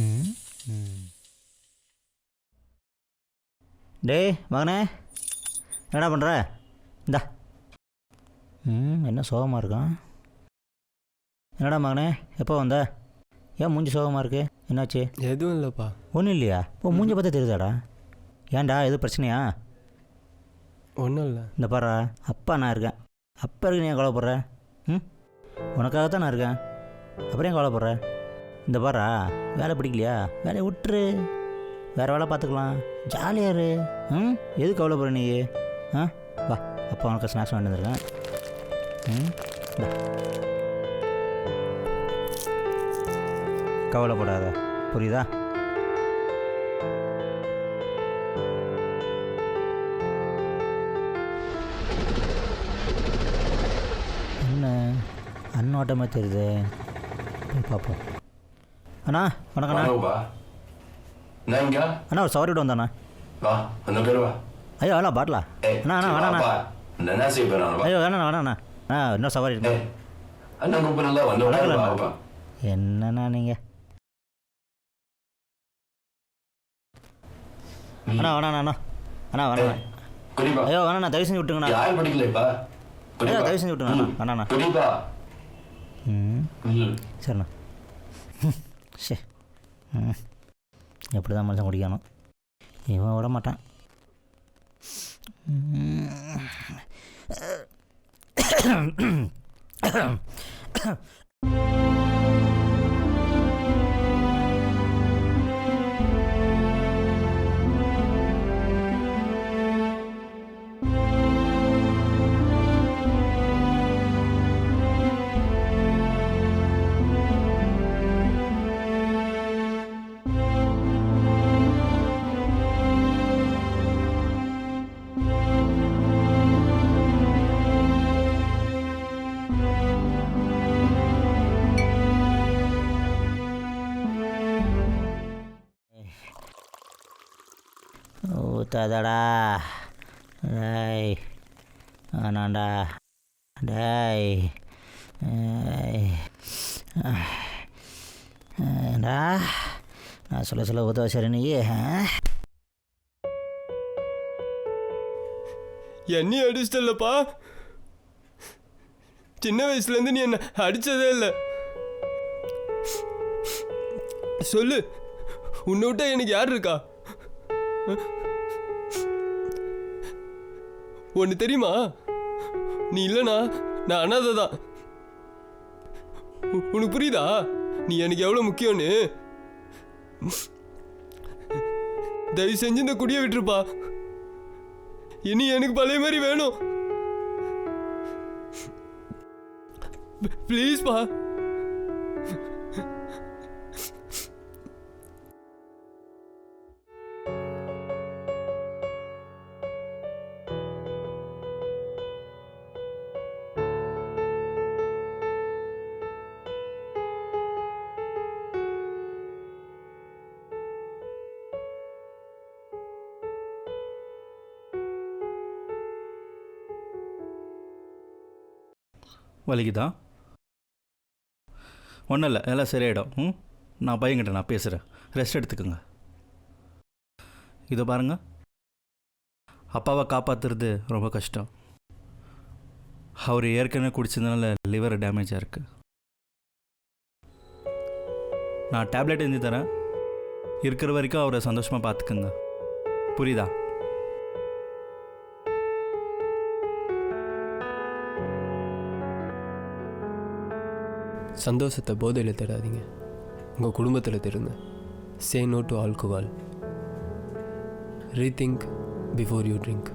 ம் ம் டேய் மகனே, என்னடா பண்ணுற? இந்தா. என்ன சோகமாக இருக்கான்? என்னடா மகனே, எப்போ வந்த? ஏன் மூஞ்சி சோகமாக இருக்கு? என்னாச்சு? எதுவும் இல்லைப்பா. ஒன்றும் இல்லையா? ஓ, மூஞ்சி பார்த்தா தெரியுதாடா? ஏன்டா, எதுவும் பிரச்சனையா? ஒன்றும் இல்லை. இந்த பாரு, அப்பா நான் இருக்கேன். அப்பா இருக்கு, நீ ஏன் கவலைப்படுற? உனக்காகத்தான் நான் இருக்கேன். அப்புறம் ஏன் கவலைப்படுற? இந்த பாரு, வேலை பிடிக்கலையா? வேலையை விட்டுரு, வேறு வேலை பார்த்துக்கலாம். ஜாலியாக இரு. எது கவலைப்படுற நீ? வா, அப்பா உனக்கு ஸ்நாக்ஸ் வாங்கிட்டு வந்துருக்கேன். கவலைப்படாத, புரியுதா? என்ன அன்னோட்டமாக தெரியுது, போய் பார்ப்போம். அண்ணா வணக்கண்ணா. அண்ணா ஒரு சவாரி விட வந்தாண்ணா. ஐயோ அண்ணா பாட்டலா. அண்ணா அண்ணா வேணாண்ணா. ஐயோ வேணாண்ணா வேணாண்ணா. இன்னும் சவாரி இருக்கு. என்னண்ணா நீங்கள்? அண்ணா வேணாண்ணா. அண்ணா அண்ணா வேணாண்ணா. ஐயோ வேணாண்ணா, தயவு செஞ்சு விட்டுங்கண்ணா. ஐயோ தயவு செஞ்சு விட்டுங்கண்ணா. அண்ணா சரிண்ணா. சரி, எப்படி தான் மனுஷன் குடிக்கணும், இவன் விட மாட்டான். ஊத்தாதடா டேய், ஆனாண்டா டேய். ஏண்டா நான் சொல்ல ஊற்ற சரி நீ என்னையும் அடிச்சிட்டல்லப்பா. சின்ன வயசுலேருந்து நீ என்ன அடித்ததே இல்லை. சொல்லு, உன்னை விட்டா எனக்கு யார் இருக்கா? ஒன்று தெரியுமா, நீ இல்லைனா நான் அனாதை தான். உனக்கு புரியுதா நீ எனக்கு எவ்வளோ முக்கியம்னு? தயவு செஞ்சு இந்த குடியை விட்டுருப்பா. இனி எனக்கு பழைய மாதிரி வேணும், ப்ளீஸ்ப்பா. வலிக்குதா? ஒன்றும் இல்லை, எல்லாம் சரியாயிடும். நான் பையன்கிட்ட நான் பேசுகிறேன், ரெஸ்ட் எடுத்துக்கோங்க. இதை பாருங்கள், அப்பாவை காப்பாற்றுறது ரொம்ப கஷ்டம். அவர் ஏற்கனவே குடிச்சதுனால லிவர் டேமேஜாக இருக்குது. நான் டேப்லெட் எழுதி தரேன், இருக்கிற வரைக்கும் அவரை சந்தோஷமாக பார்த்துக்குங்க, புரியுதா? சந்தோஷத்தை போதையில் தேடாதீங்க, உங்கள் குடும்பத்தில் தேடுங்க. Say no to alcohol. Rethink before you drink.